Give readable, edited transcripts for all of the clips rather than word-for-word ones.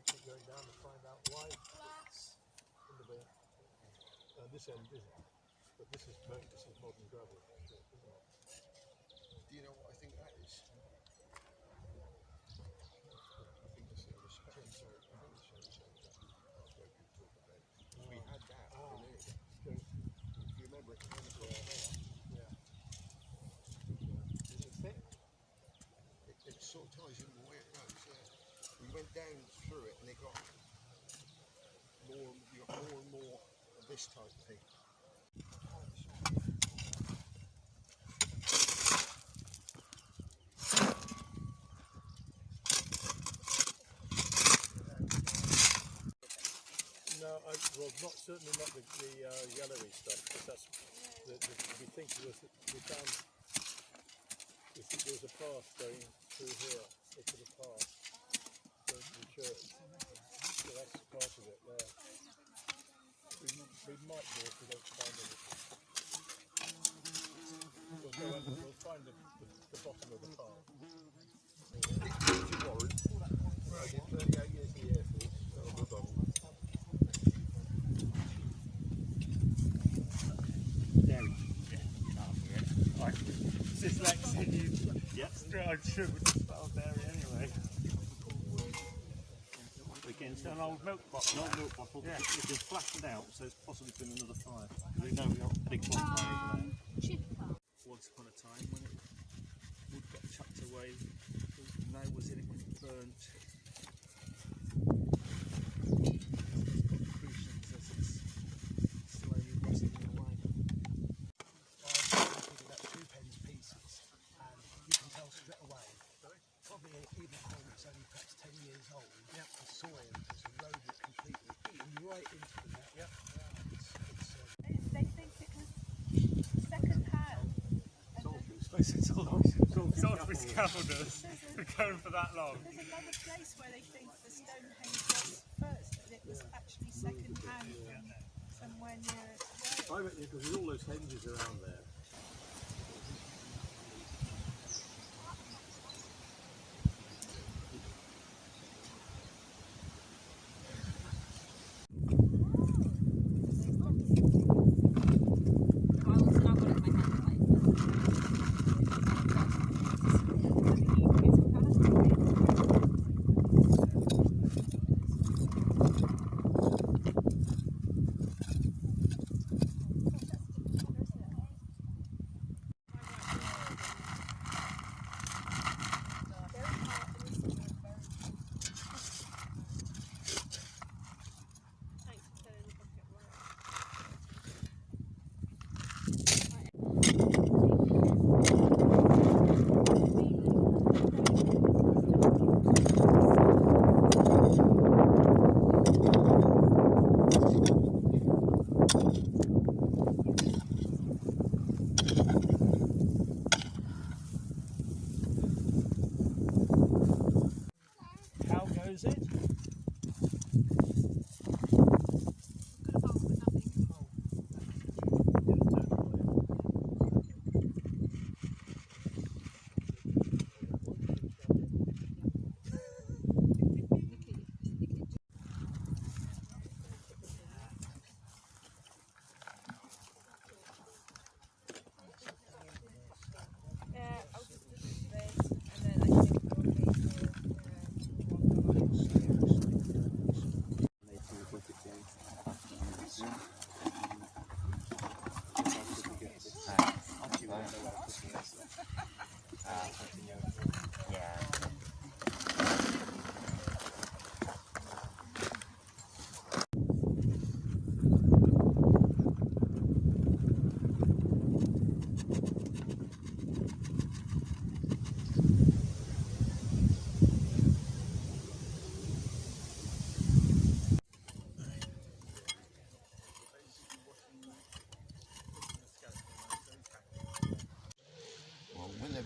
keep going down to find out why it's in the bin. This end isn't, but this is modern gravel, isn't it? Do you know what I think that is? I think it's a respect. So I think it's something that we talk about. We had that in here. If you remember it, Yeah. Is it thick? It sort of ties in the way it goes. Yeah. We went down through it, and it got more and more of this type of thing. No, well, certainly not the yellowy stuff, because that's we think it was we found there was a path going through here into the path to the church, so that's part of it there. We might do if we don't find anything. We'll find the bottom of the path. Right, I did 38 years in the Air Force, so we're done. Dyslexia, you stride through with the spell area anyway. Against an old milk bottle. An old milk bottle, yeah. It's been flattened out, so it's possibly been another fire. We know we got a big bonfire over there. Once upon a time when wood got chucked away, the nail was in it when it burnt. Salisbury scaffolders for going for that long. There's another place where they think the Stonehenge was first, and it was actually second hand from somewhere near it. I reckon because there's all those henges around there. Is it?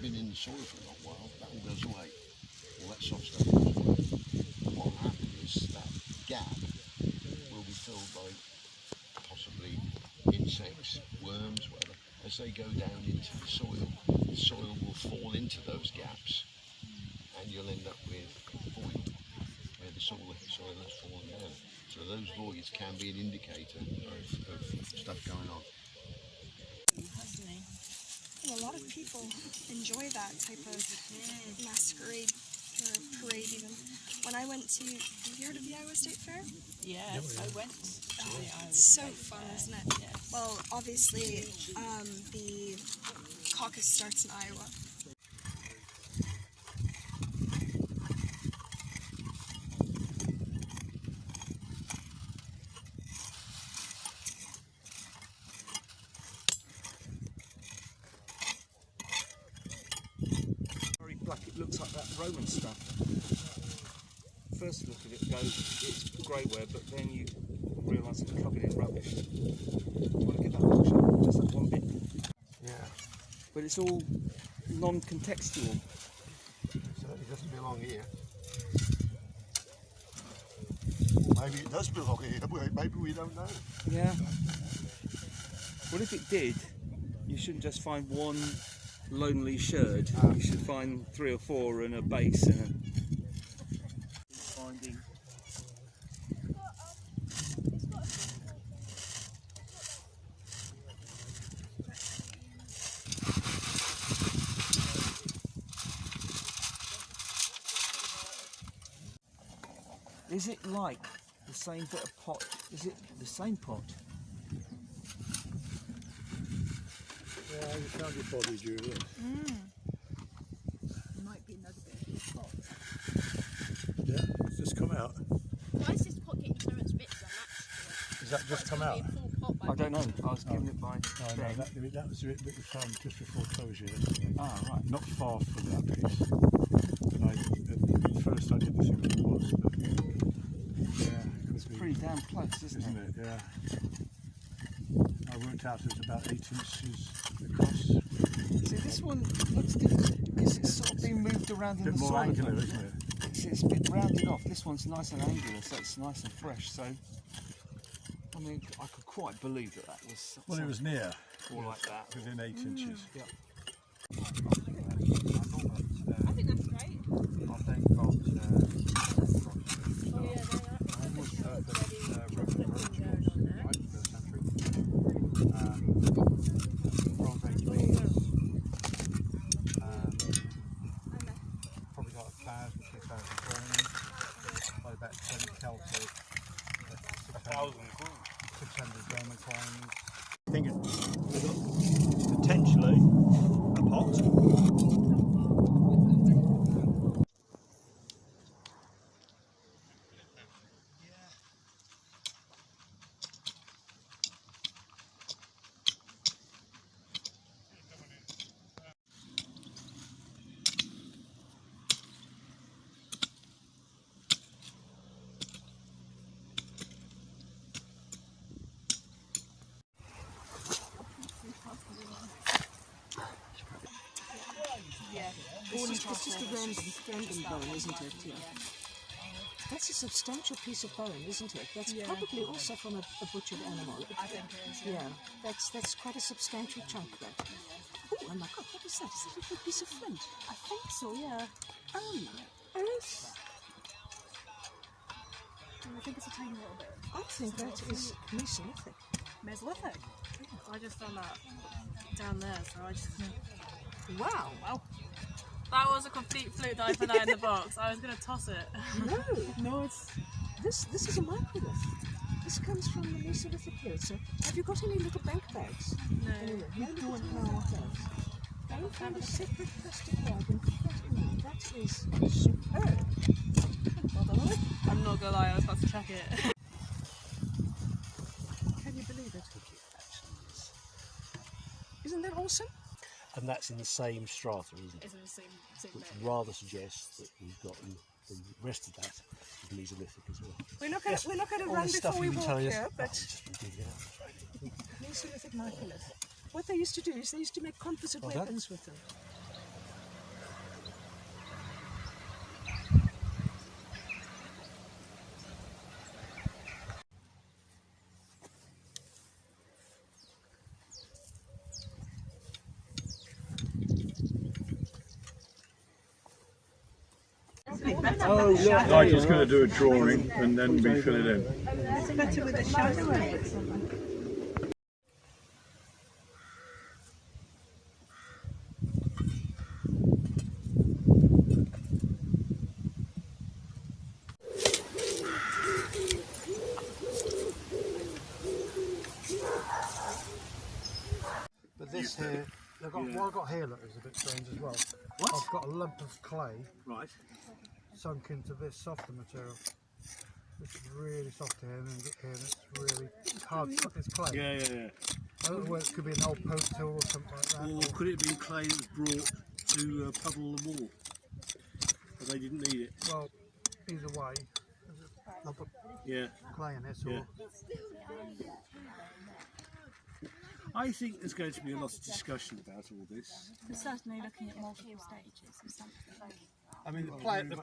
Been in the soil for a long while, that all goes away. All that soft stuff goes away. And what will happen is that gap will be filled by possibly insects, worms, whatever. As they go down into the soil will fall into those gaps, and you'll end up with void, where the the soil that's fallen down. So those voids can be an indicator of stuff going on. Well, a lot of people enjoy that type of masquerade or parade even. When I went to, have you heard of the Iowa State Fair? Yes, I went. It's so fun, isn't it? Yes. Well, obviously, the caucus starts in Iowa. Very black, it looks like that Roman stuff. First look at it goes, it's grey-ware, but then you realise it's covered in rubbish. You want to get that picture? Just that one bit. Yeah. But it's all non-contextual. So it doesn't belong here. Maybe it does belong here. Maybe we don't know. Yeah. Well, if it did, you shouldn't just find one lonely sherd. You should find 3 or 4 and a base and a... Finding. Is it like the same bit of pot? Is it the same pot? Yeah, you found your body, Julia. Might be another bit of pot. Yeah, it's just come out. Why is this pot getting so much bits unmatched? Has that just come out? I don't know. I was given it by No, Ben. that was the bit we found just before closure. Ah, right. Not far from that piece. At first I didn't think it was, but yeah, It's pretty damn close, isn't isn't it? it? Yeah. I worked out it was about 8 inches across. See, this one looks different because it's sort of been moved around A in bit the more soil. angular, isn't it? It's a bit rounded off. This one's nice and angular, so it's nice and fresh. So, I mean, I could quite believe that that was Well, it was near, all like that. within 8 inches. Yeah. I think that's great. I think that Oh yeah, they was are. perfect Going road on there. right, first century. Bronze Age beams. Probably got 1,000, 2,000 coins, probably about 10 Celtic, 600 Roman coins. I think we've got potentially a pot. It's just a random bone, isn't it? Yeah. That's a substantial piece of bone, isn't it? That's probably also from a butchered animal. I think it is. Yeah, that's quite a substantial chunk there. Oh my God, what is that? Is that a little piece of flint? I think so, yeah. Oh my earth! I think it's a tiny little bit. I think that is Mesolithic. Mesolithic. I just found that down there, so I just. Wow! Wow. That was a complete fluke that I put that in the box. I was going to toss it. No, it's this is a microlith. This comes from the Mesolithic period. So, have you got any little bank bags? No. Anyway, you don't know what that is. I found a separate plastic bag and put that in there. That is superb. Well done. I'm not going to lie, I was about to check it. Can you believe it? Isn't that awesome? And that's in the same strata, isn't it? It's in the same Which bit. rather suggests that we've got the rest of that is Mesolithic as well. We're not going to All run this stuff before we you've been walk telling us. here, Oh, but we've just been digging out. Mesolithic microlith. What they used to do is they used to make composite Well done. weapons with them. Oh, yeah. Nigel's going to do a drawing and then we fill it in. It's better with a shadow on it. But this here, what I've got here look, is a bit strange as well. What? I've got a lump of clay sunk into this softer material. It's really soft here, and then here it's really hard. It's clay. Yeah. I don't know whether it could be an old poke tool or something like that. Or could it have been clay that was brought to puddle the wall? But they didn't need it. Well, either way, there's a lump of clay in this. Yeah. I think there's going to be a lot of discussion about all this. We're certainly looking at multiple stages of something. I mean, the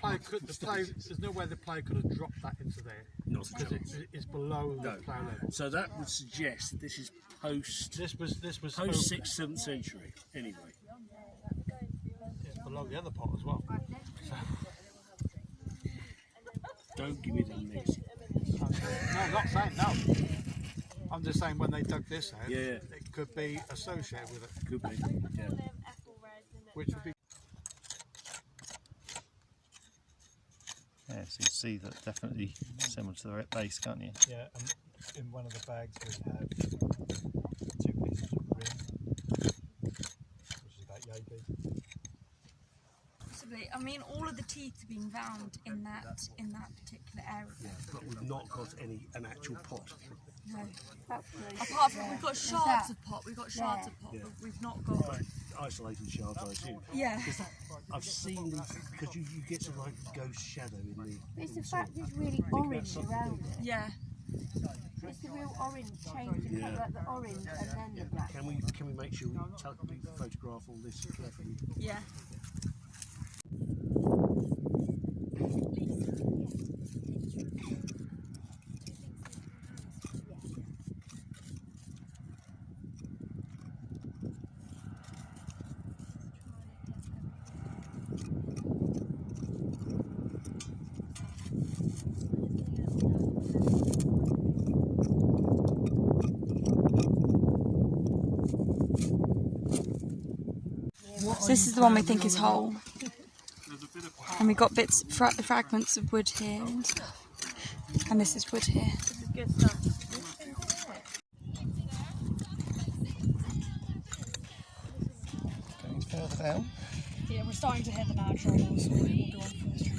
player could. There's no way the player could have dropped that into there. Not because it's below the player level. So that would suggest that this is post. This was post 6th, 7th century. Anyway, it's below the other pot as well. So. Don't give me them next. No, I'm not saying no. I'm just saying when they dug this out, it could be associated with it. Could be. Yeah. Which would be. Yeah, so you see that definitely similar to the red base, can't you? Yeah, and in one of the bags we have 2 pieces of rim, which is about yay big. Possibly. I mean, all of the teeth have been found in that particular area. Yeah, but we've not got an actual pot. No. Apart from we've got shards of pot. We've got shards of pot. Yeah. But we've not got Isolated shards, I assume. Yeah. I've seen these because you get some like ghost shadow in the. It's the fact it's really orange around it. Yeah. It's the real orange change, like the orange and then the black. Can we make sure we photograph all this carefully? Yeah. So this is the one we think is whole, and we got fragments of wood here, and this is wood here. This is good stuff. Going further down. Yeah, we're starting to hear the now troubles, so we'll go on for this trip.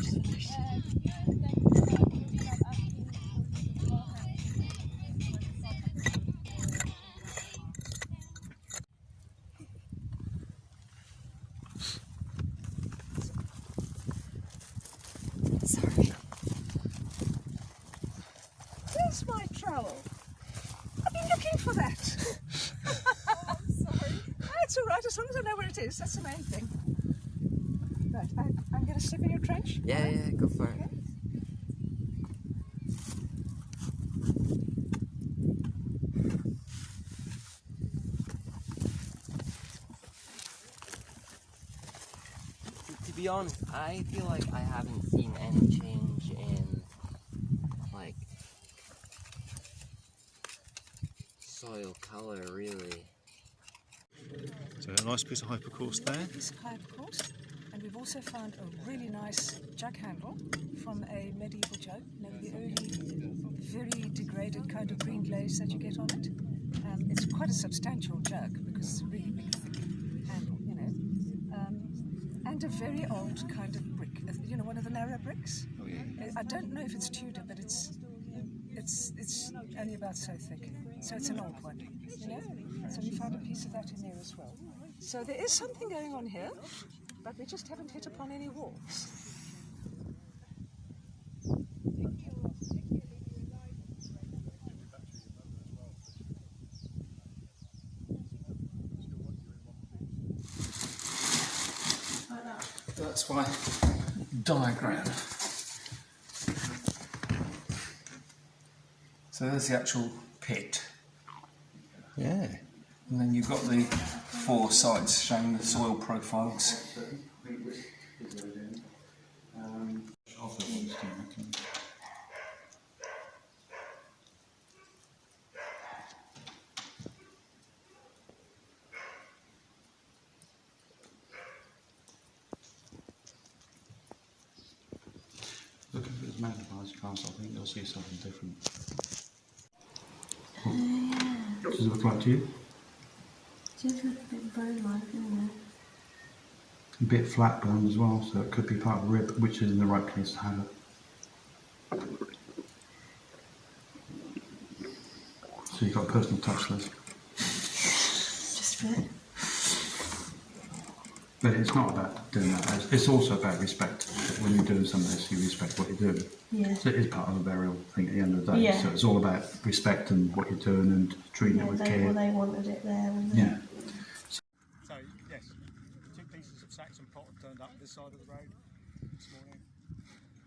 Sorry. Where's my trowel? I've been looking for that. I'm sorry. That's all right, as long as I know where it is. That's the main thing. Right, I'm going to slip in your trench. Yeah, go for it. To be honest, I feel like I haven't seen any change in, like, soil colour, really. So a nice piece of hypercourse there. This hypercourse, and we've also found a really nice jug handle from a medieval jug, the early, very degraded kind of green glaze that you get on it. It's quite a substantial jug because it's a really big, thick handle, you know. And a very old kind of brick, you know, one of the narrow bricks. Oh yeah. I don't know if it's Tudor, but it's only about so thick. So it's an old one, you know. So we found a piece of that in there as well. So there is something going on here, but we just haven't hit upon any walls. That's my diagram. So there's the actual pit. Yeah. And then you've got the 4 sides showing the soil profiles. magnifies glass, I think you'll see something different. Does it look like to you? Just a bit bone-like, isn't A bit flat bone as well, so it could be part of a rib, which is in the right place to have it. So you've got a personal touch, Liz. Just a bit. But it's not about doing that. It's also about respect. When you're doing some of this, you respect what you're doing. Yeah. So it is part of a burial thing at the end of the day. Yeah. So it's all about respect and what you're doing and treating it with care. They wanted it there, didn't they? Yeah. So, yes, 2 pieces of Saxon pot have turned up this side of the road this morning.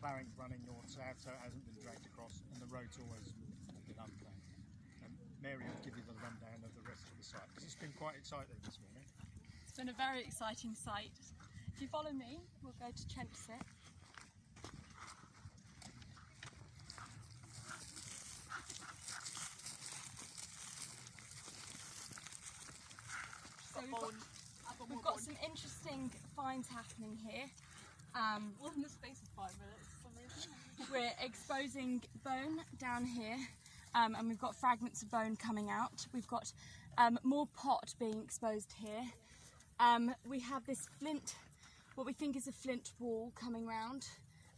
Ploughing's running north-south, so it hasn't been dragged across, and the road's always been unploughed. And Mary will give you the rundown of the rest of the site, because it's been quite exciting this morning. It's been a very exciting site. If you follow me, we'll go to trench 6. So we've got some interesting finds happening here. All in the space of 5 minutes for some reason. We're exposing bone down here, and we've got fragments of bone coming out. We've got more pot being exposed here. We have this flint, what we think is a flint wall coming round,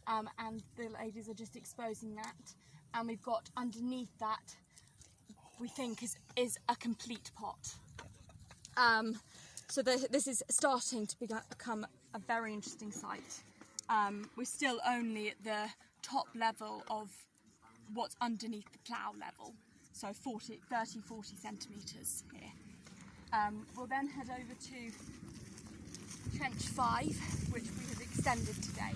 and the ladies are just exposing that. And we've got underneath that, we think is a complete pot. So this is starting to become a very interesting site. We're still only at the top level of what's underneath the plough level, so 30-40 centimetres here. We'll then head over to trench 5, which we have extended today.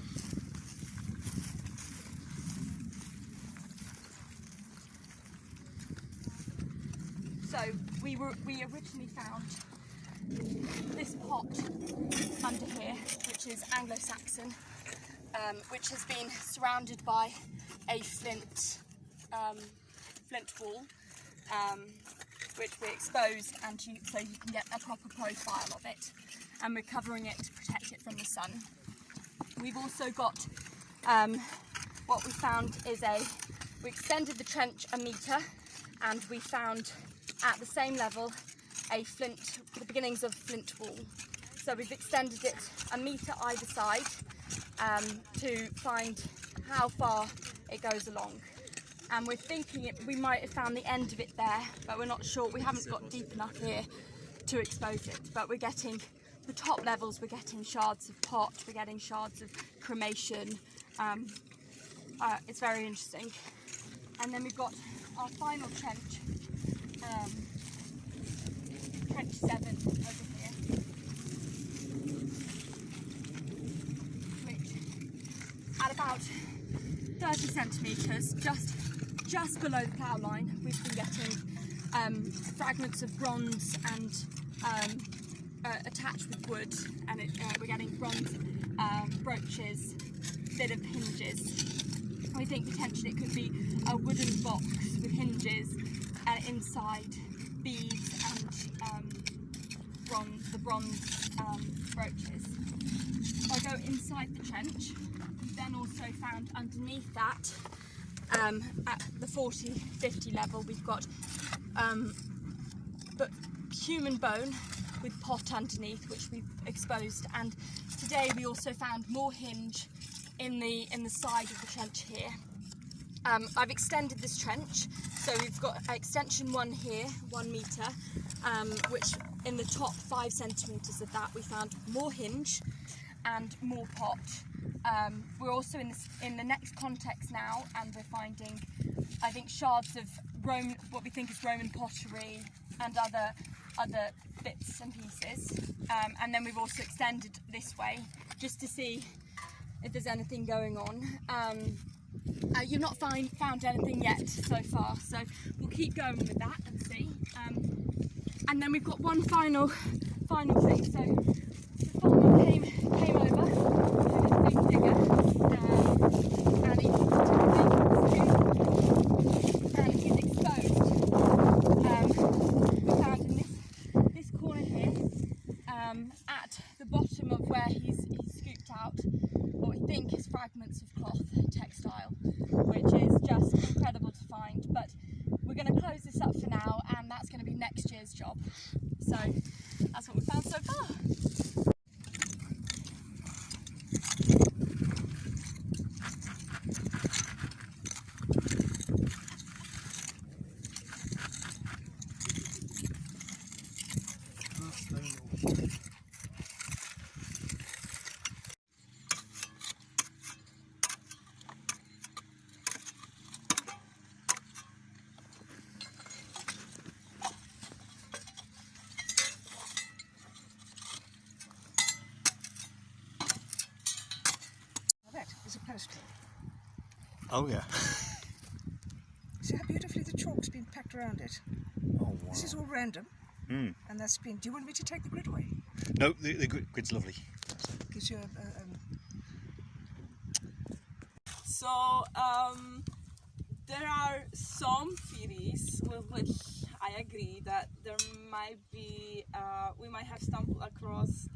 So we originally found this pot under here, which is Anglo-Saxon, which has been surrounded by a flint wall, which we expose so you can get a proper profile of it, and we're covering it to protect it from the sun. We've also got what we found is we extended the trench a metre, and we found at the same level the beginnings of flint wall. So we've extended it a metre either side to find how far it goes along. And we're thinking we might have found the end of it there, but we're not sure. We haven't got deep enough here to expose it, but we're getting the top levels, we're getting shards of pot, we're getting shards of cremation. It's very interesting. And then we've got our final trench, trench 7 over here, which at about 30 centimetres, just below the plough line, we've been getting fragments of bronze and attached with wood, and we're getting bronze brooches, bit of hinges. We think potentially it could be a wooden box with hinges, and inside beads and the bronze brooches. If I go inside the trench, we then also found underneath that, at the 40-50 level, we've got human bone with pot underneath, which we've exposed. And today we also found more hinge in the side of the trench here. I've extended this trench, so we've got extension 1 here, 1 metre, which in the top 5 centimetres of that we found more hinge and more pot. We're also in the next context now, and we're finding, I think, shards of what we think is Roman pottery and other bits and pieces. And then we've also extended this way just to see if there's anything going on. You've not found anything yet so far, so we'll keep going with that and see. And then we've got one final thing. So the farmer came over with a big digger, and he's exposed. We found in this corner here, at the bottom of where he's scooped out what we think is fragments of cloth, textile. So that's what we found so far. That is a postcode. Oh yeah. See how beautifully the chalk's been packed around it? Oh wow. This is all random, Mm. and that's been... Do you want me to take the grid away? No, the grid's lovely. Gives you So, there are some theories with which I agree that there might be, we might have stumbled across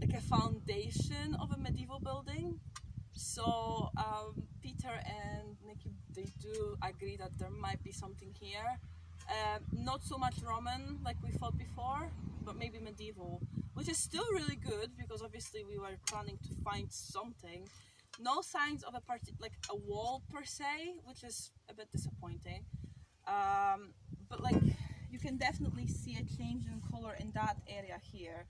like a foundation of a medieval building. So Peter and Nikki, they do agree that there might be something here. Not so much Roman like we thought before, but maybe medieval, which is still really good because obviously we were planning to find something. No signs of like a wall per se, which is a bit disappointing. But like you can definitely see a change in color in that area here,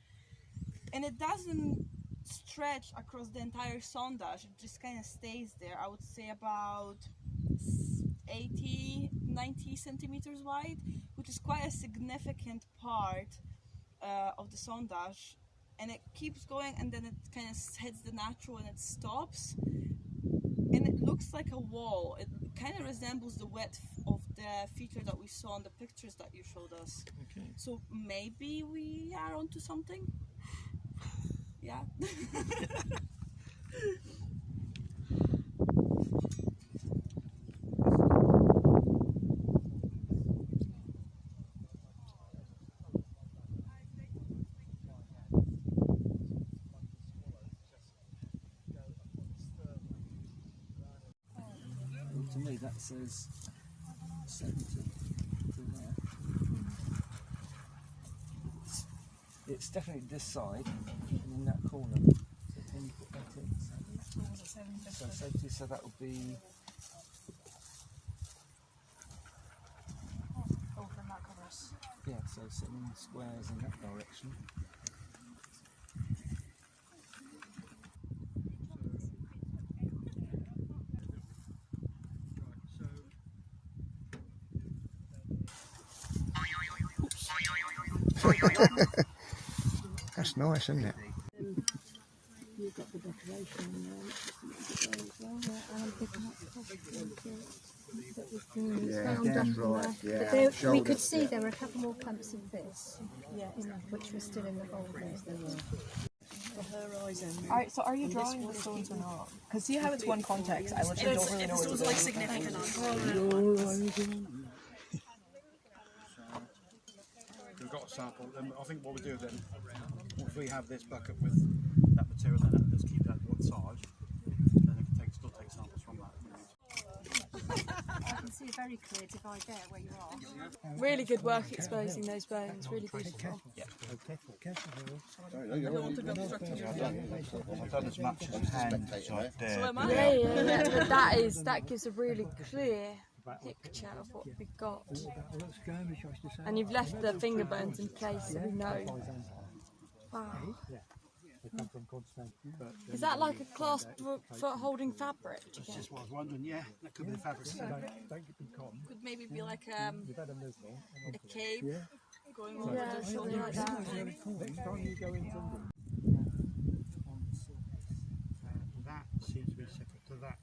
and it doesn't stretch across the entire sondage. It just kind of stays there. I would say about 80-90 centimeters wide, which is quite a significant part of the sondage, and it keeps going and then it kind of hits the natural and it stops, and it looks like a wall. It kind of resembles the width of the feature that we saw in the pictures that you showed us. Okay. So maybe we are onto something. Yeah. To me that says 70 to there. It's definitely this side and in that corner. So can you put that in? So 70, so that would be... Yeah, so 7 squares in that direction. That's nice, isn't it? You've got the decoration as well, and I'm picking up that was found up in there. But there, we could see there were a couple more clumps of this, which were still in the hole there. the horizon. Alright, so are you drawing the stones or not? Because see how it's one context, I literally don't really know what it's like significant. We've got a sample, and I think what we do then, if we have this bucket with that material, then let's keep that to one side, then it can still take samples from that. I can see a very clear divide there where you are. Really good work exposing those bones, really beautiful. I've done as much as I can. Yeah, but that gives a really clear picture of what we got. And you've left the finger bones in place so we know. Wow. Is that like a clasp for holding fabric? That's just what I was wondering, yeah. That could be the fabric. Could maybe be like a cape going over the shoulder like that. That seems to be separate to that.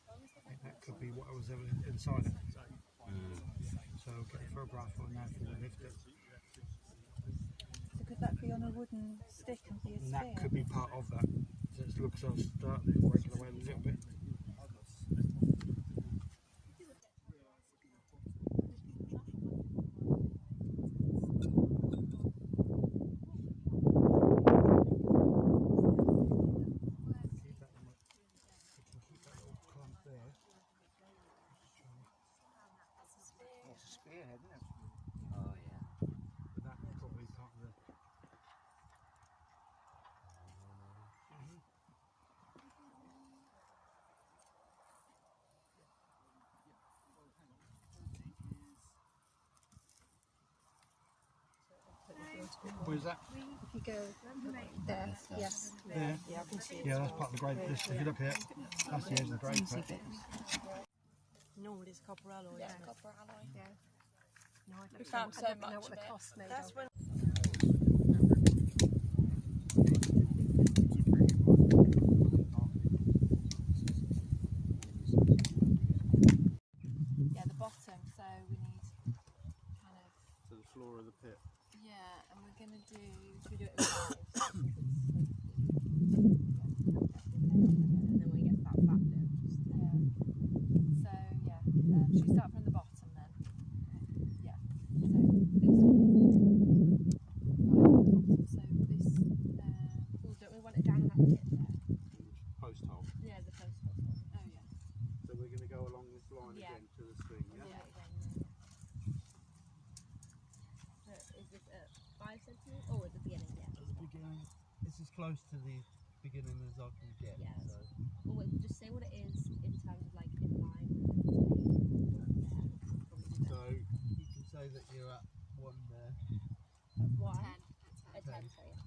I think that could be what was inside it. So get a photograph on that and lift it. So could that be on a wooden stick and be a And sphere? that could be part of that. So it looks so starting to break away a little bit. Where's that? If you go there, yes. There. Yeah, I can see it. Yeah, that's part of the grave. If you look here, that's the edge of the grave pit. Normally it's copper alloy. Yeah, copper alloy. Yeah. No, we found so much know of what the it. cost made That's of. when Yeah, the bottom. So we need kind of. To the floor of the pit. Yeah, and we're gonna do. Should we do it in five? And then we get that flat bit. Yeah. So yeah, should we start from the bottom then? Yeah. So this one. Right. So this. Don't we want it down on that pit there? Post hole. Yeah, the post hole. Oh yeah. So we're going to go along this line Yeah. again to the string, yeah? Yeah. Is this at 5 centimetres? Oh, at the beginning, yeah. At the beginning, it's as close to the beginning as I can get. Yeah. So. Or wait, just say what it is in terms of like in line. So you can say that you're at 1 there. One. At 10. At 10, 10. so yeah.